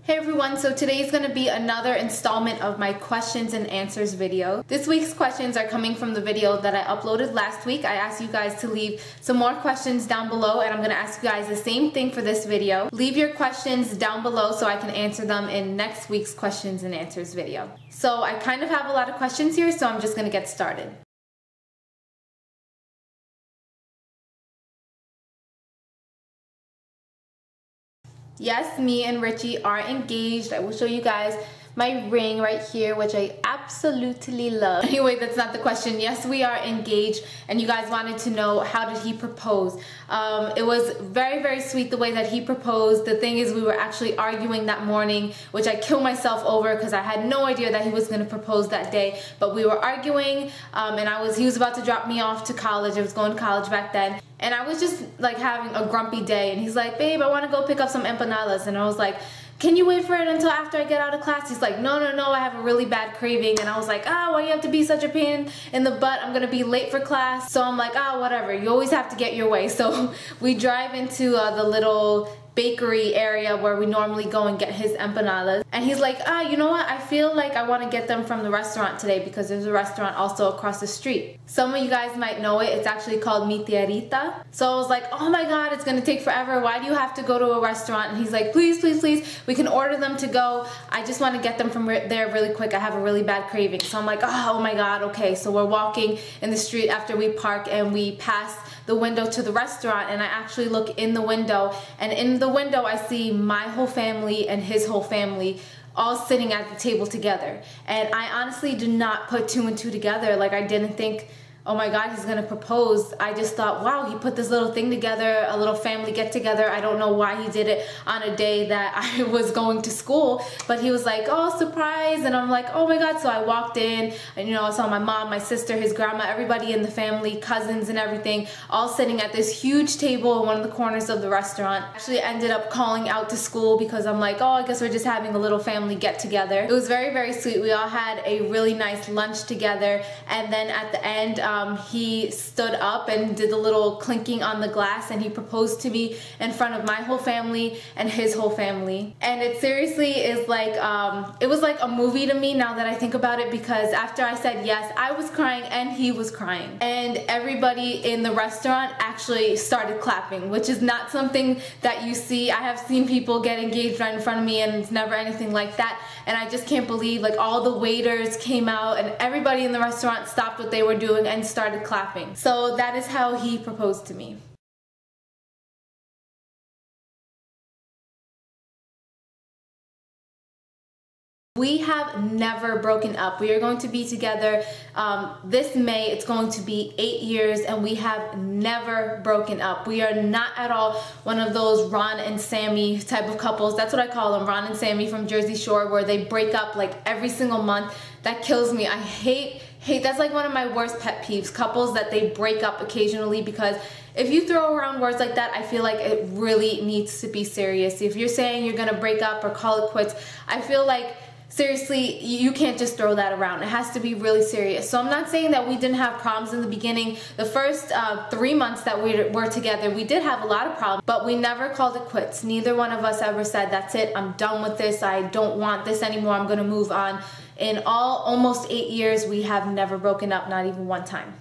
Hey everyone, so today is going to be another installment of my questions and answers video. This week's questions are coming from the video that I uploaded last week. I asked you guys to leave some more questions down below, and I'm going to ask you guys the same thing for this video. Leave your questions down below so I can answer them in next week's questions and answers video. So I kind of have a lot of questions here, so I'm just going to get started. Yes, me and Richie are engaged. I will show you guys my ring right here, which I absolutely love. Anyway, that's not the question. Yes, we are engaged, and you guys wanted to know, how did he propose? It was very, very sweet the way that he proposed. The thing is, we were actually arguing that morning, which I killed myself over because I had no idea that he was going to propose that day. But we were arguing, and he was about to drop me off to college. I was going to college back then. And I was just like having a grumpy day, and he's like, babe, I want to go pick up some empanadas. And I was like, can you wait for it until after I get out of class? He's like, no, I have a really bad craving. And I was like, why do you have to be such a pain in the butt? I'm gonna be late for class. So I'm like, whatever, you always have to get your way. So we drive into the little bakery area where we normally go and get his empanadas, and he's like, you know what, I feel like I want to get them from the restaurant today because there's a restaurant also across the street. Some of you guys might know it. It's actually called Mi Tierrita. So I was like, oh my god, it's gonna take forever. Why do you have to go to a restaurant? And he's like, please, we can order them to go. I just want to get them from there really quick. I have a really bad craving. So I'm like, oh my god, okay. So we're walking in the street after we park, and we pass the window to the restaurant, and I actually look in the window, and in the window I see my whole family and his whole family all sitting at the table together. And I honestly did not put two and two together. Like, I didn't think, oh my god, he's gonna propose. I just thought, wow, he put this little thing together, a little family get together. I don't know why he did it on a day that I was going to school, but he was like, oh, surprise. And I'm like, oh my god. So I walked in, and I saw my mom, my sister, his grandma, everybody in the family, cousins and everything, all sitting at this huge table in one of the corners of the restaurant. Actually ended up calling out to school because I'm like, oh, I guess we're just having a little family get together. It was very, very sweet. We all had a really nice lunch together, and then at the end, he stood up and did the little clinking on the glass, and he proposed to me in front of my whole family and his whole family. And it seriously is like, it was like a movie to me now that I think about it, because after I said yes, I was crying and he was crying. And everybody in the restaurant actually started clapping, which is not something that you see. I have seen people get engaged right in front of me, and it's never anything like that. And I just can't believe, like, all the waiters came out and everybody in the restaurant stopped what they were doing and started clapping. So that is how he proposed to me. We have never broken up. We are going to be together this May. It's going to be 8 years, and we have never broken up. We are not at all one of those Ron and Sammy type of couples. That's what I call them, Ron and Sammy from Jersey Shore, where they break up like every single month. That kills me. I hate, that's like one of my worst pet peeves, couples that they break up occasionally, because if you throw around words like that, I feel like it really needs to be serious. If you're saying you're gonna break up or call it quits, I feel like, seriously, you can't just throw that around. It has to be really serious. So I'm not saying that we didn't have problems in the beginning. The first 3 months that we were together, we did have a lot of problems, but we never called it quits. Neither one of us ever said, that's it, I'm done with this, I don't want this anymore, I'm gonna move on. In almost 8 years, we have never broken up, not even one time.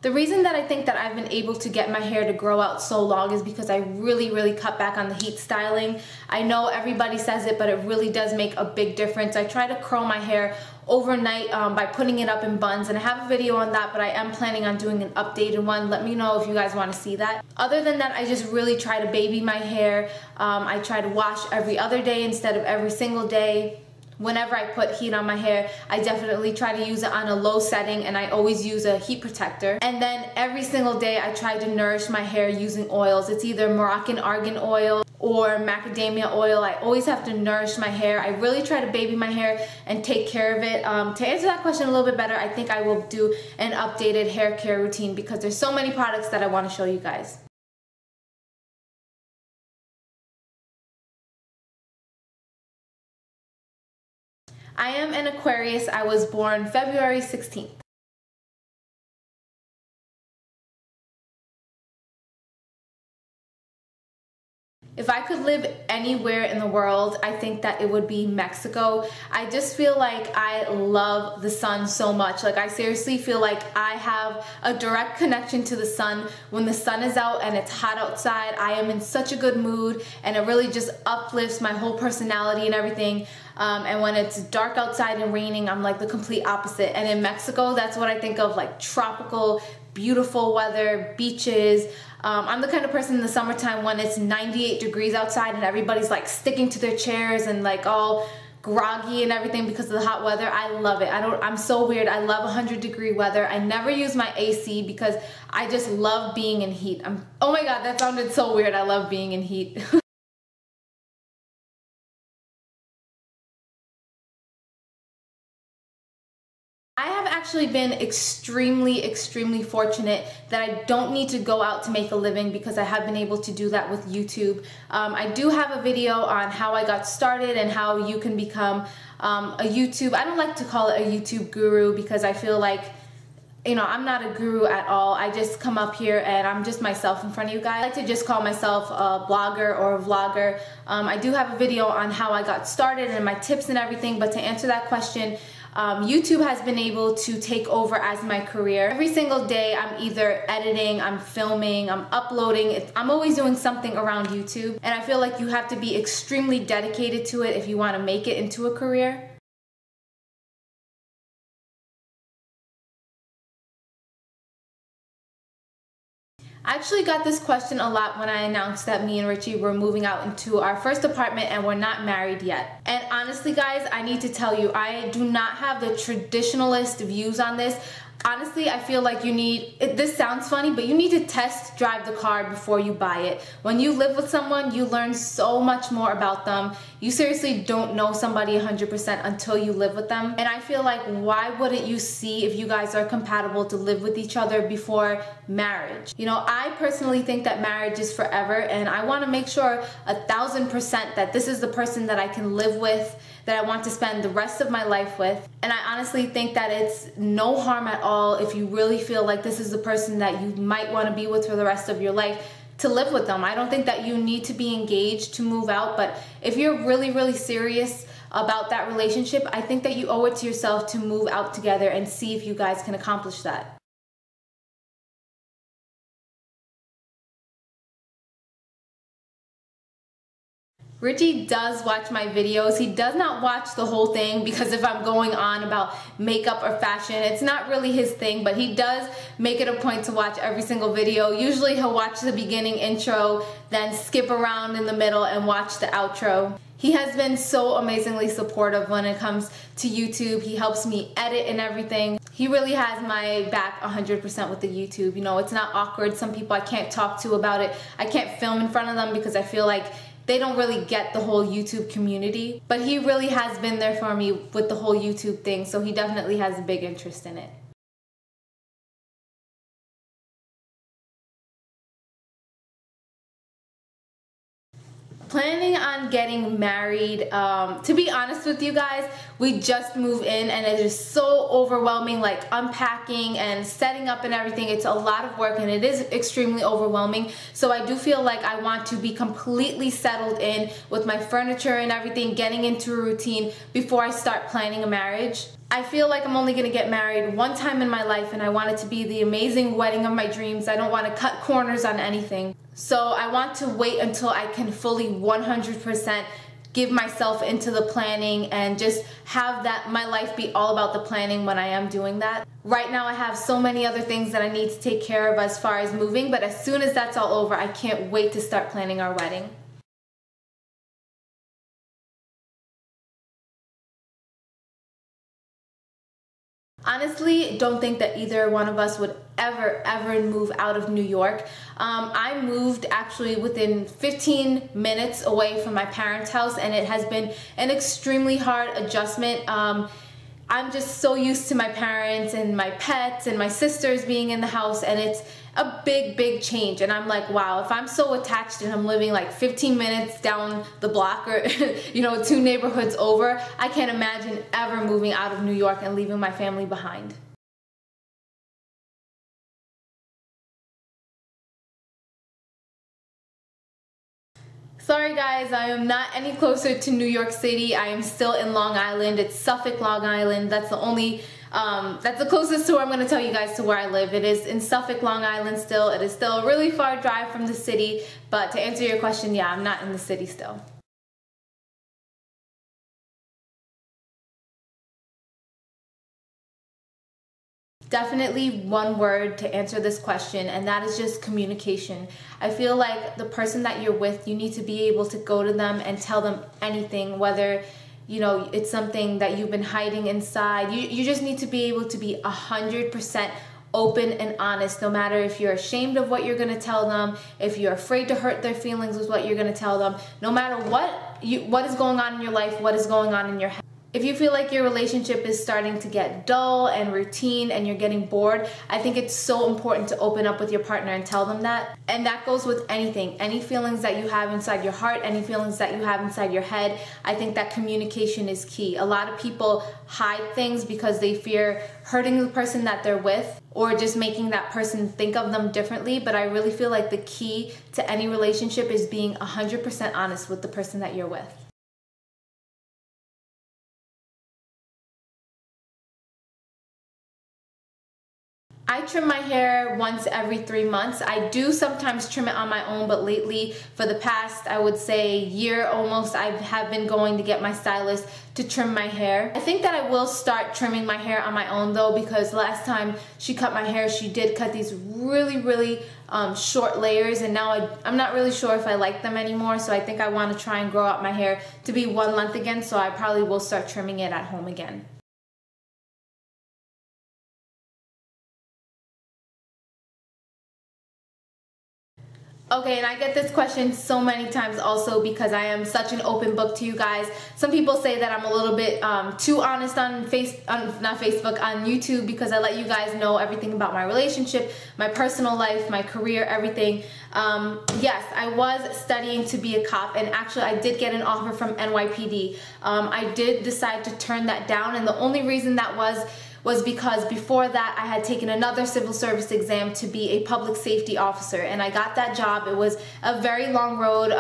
The reason that I think that I've been able to get my hair to grow out so long is because I really cut back on the heat styling. I know everybody says it, but it really does make a big difference. I try to curl my hair overnight by putting it up in buns, and I have a video on that, but I am planning on doing an updated one. Let me know if you guys want to see that. Other than that, I just really try to baby my hair. I try to wash every other day instead of every single day. Whenever I put heat on my hair, I definitely try to use it on a low setting, and I always use a heat protector. And then every single day I try to nourish my hair using oils. It's either Moroccan argan oil or macadamia oil. I always have to nourish my hair. I really try to baby my hair and take care of it. To answer that question a little bit better, I think I will do an updated hair care routine, because there's so many products that I want to show you guys. I am an Aquarius. I was born February 16th. If I could live anywhere in the world, I think that it would be Mexico. I just feel like I love the sun so much. Like, I seriously feel like I have a direct connection to the sun. When the sun is out and it's hot outside, I am in such a good mood, and it really just uplifts my whole personality and everything. And when it's dark outside and raining, I'm like the complete opposite. And in Mexico, that's what I think of, like tropical, beautiful weather, beaches. I'm the kind of person in the summertime when it's 98 degrees outside and everybody's like sticking to their chairs and like all groggy and everything because of the hot weather. I love it. I'm so weird. I love 100-degree weather. I never use my AC because I just love being in heat. Oh my God, that sounded so weird. I love being in heat. I have actually been extremely fortunate that I don't need to go out to make a living because I have been able to do that with YouTube. I do have a video on how I got started and how you can become a YouTube, I don't like to call it a YouTube guru because I feel like, you know, I'm not a guru at all. I just come up here and I'm just myself in front of you guys. I like to just call myself a blogger or a vlogger. I do have a video on how I got started and my tips and everything, but to answer that question, YouTube has been able to take over as my career. Every single day I'm either editing, I'm filming, I'm uploading. I'm always doing something around YouTube, and I feel like you have to be extremely dedicated to it if you want to make it into a career. I actually got this question a lot when I announced that me and Richie were moving out into our first apartment and we're not married yet. And honestly guys, I need to tell you, I do not have the traditionalist views on this. Honestly, I feel like this sounds funny, but you need to test drive the car before you buy it. When you live with someone, you learn so much more about them. You seriously don't know somebody 100% until you live with them. And I feel like, why wouldn't you see if you guys are compatible to live with each other before marriage? You know, I personally think that marriage is forever, and I want to make sure 1000% that this is the person that I can live with, that I want to spend the rest of my life with. And I honestly think that it's no harm at all if you really feel like this is the person that you might want to be with for the rest of your life, to live with them. I don't think that you need to be engaged to move out, but if you're really serious about that relationship, I think that you owe it to yourself to move out together and see if you guys can accomplish that. Richie does watch my videos. He does not watch the whole thing because if I'm going on about makeup or fashion, it's not really his thing, but he does make it a point to watch every single video. Usually he'll watch the beginning intro, then skip around in the middle and watch the outro. He has been so amazingly supportive when it comes to YouTube. He helps me edit and everything. He really has my back 100% with the YouTube. You know, it's not awkward. Some people I can't talk to about it. I can't film in front of them because I feel like they don't really get the whole YouTube community, but he really has been there for me with the whole YouTube thing, so he definitely has a big interest in it. Planning on getting married. To be honest with you guys, we just moved in and it is so overwhelming, like unpacking and setting up and everything. It's a lot of work and it is extremely overwhelming. So I do feel like I want to be completely settled in with my furniture and everything, getting into a routine before I start planning a marriage. I feel like I'm only gonna get married one time in my life and I want it to be the amazing wedding of my dreams. I don't want to cut corners on anything. So I want to wait until I can fully 100% give myself into the planning and just have that my life be all about the planning when I am doing that. Right now I have so many other things that I need to take care of as far as moving, but as soon as that's all over, I can't wait to start planning our wedding. Honestly, don't think that either one of us would ever move out of New York. I moved actually within 15 minutes away from my parents' house, and it has been an extremely hard adjustment. I'm just so used to my parents and my pets and my sisters being in the house, and it's a big change. And I'm like, wow, if I'm so attached and I'm living like 15 minutes down the block or you know, 2 neighborhoods over, I can't imagine ever moving out of New York and leaving my family behind. Sorry guys, I am not any closer to New York City. I am still in Long Island. It's Suffolk, Long Island. That's the only, that's the closest to where I'm going to tell you guys to where I live. It is in Suffolk, Long Island still. It is still a really far drive from the city. But to answer your question, yeah, I'm not in the city still. Definitely one word to answer this question, and that is just communication. I feel like the person that you're with, you need to be able to go to them and tell them anything, whether it's something that you've been hiding inside. You just need to be able to be 100% open and honest, no matter if you're ashamed of what you're going to tell them, if you're afraid to hurt their feelings with what you're going to tell them, no matter what is going on in your life, what is going on in your head. If you feel like your relationship is starting to get dull and routine and you're getting bored, I think it's so important to open up with your partner and tell them that. And that goes with anything, any feelings that you have inside your heart, any feelings that you have inside your head. I think that communication is key. A lot of people hide things because they fear hurting the person that they're with or just making that person think of them differently. But I really feel like the key to any relationship is being 100% honest with the person that you're with. I trim my hair once every 3 months. I do sometimes trim it on my own, but lately, for the past, I would say year almost, I have been going to get my stylist to trim my hair. I think that I will start trimming my hair on my own though, because last time she cut my hair, she did cut these really short layers, and now I'm not really sure if I like them anymore, so I think I want to try and grow out my hair to be one length again, so I probably will start trimming it at home again. Okay, and I get this question so many times also because I am such an open book to you guys. Some people say that I'm a little bit too honest on on YouTube, because I let you guys know everything about my relationship, my personal life, my career, everything. Yes, I was studying to be a cop, and actually I did get an offer from NYPD. I did decide to turn that down, and the only reason that was because before that I had taken another civil service exam to be a public safety officer, and I got that job. It was a very long road,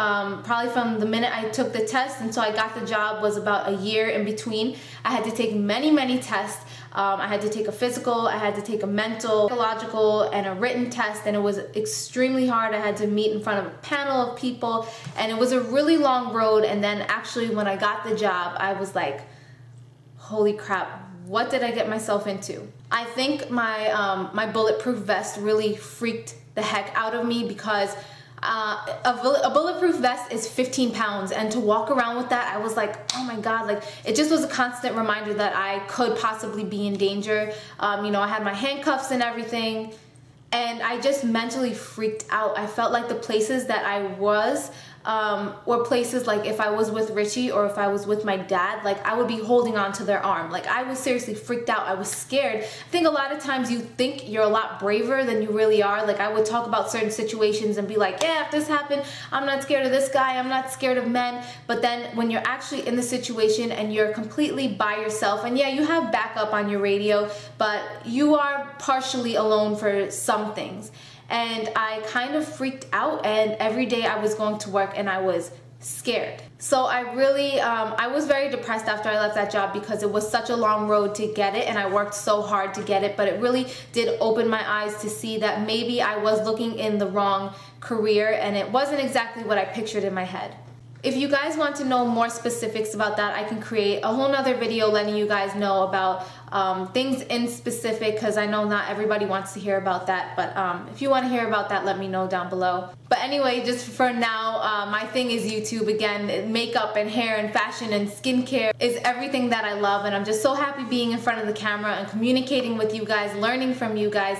probably from the minute I took the test until I got the job was about a year in between. I had to take many tests. I had to take a physical, I had to take a mental, psychological, and a written test, and it was extremely hard. I had to meet in front of a panel of people, and it was a really long road. And then actually when I got the job, I was like, holy crap, what did I get myself into? I think my bulletproof vest really freaked the heck out of me, because a bulletproof vest is 15 pounds, and to walk around with that, I was like, oh my god, like it just was a constant reminder that I could possibly be in danger. I had my handcuffs and everything, and I just mentally freaked out. I felt like the places that I was were places like if I was with Richie or if I was with my dad, like I would be holding on to their arm. Like I was seriously freaked out. I was scared. I think a lot of times you think you're a lot braver than you really are. Like I would talk about certain situations and be like, yeah, if this happened, I'm not scared of this guy, I'm not scared of men. But then when you're actually in the situation and you're completely by yourself, and yeah, you have backup on your radio, but you are partially alone for some things. And I kind of freaked out, and every day I was going to work and I was scared. So I really, I was very depressed after I left that job, because it was such a long road to get it, and I worked so hard to get it, but it really did open my eyes to see that maybe I was looking in the wrong career, and it wasn't exactly what I pictured in my head. If you guys want to know more specifics about that, I can create a whole nother video letting you guys know about things in specific, because I know not everybody wants to hear about that, but if you want to hear about that, let me know down below. But anyway, just for now, my thing is YouTube. Again, makeup and hair and fashion and skincare is everything that I love, and I'm just so happy being in front of the camera and communicating with you guys, learning from you guys.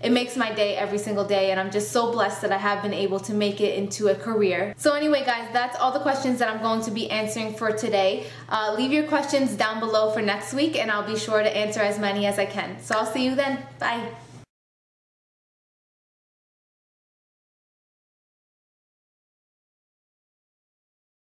It makes my day every single day, and I'm just so blessed that I have been able to make it into a career. So anyway guys, that's all the questions that I'm going to be answering for today. Leave your questions down below for next week, and I'll be sure to answer as many as I can. So I'll see you then. Bye.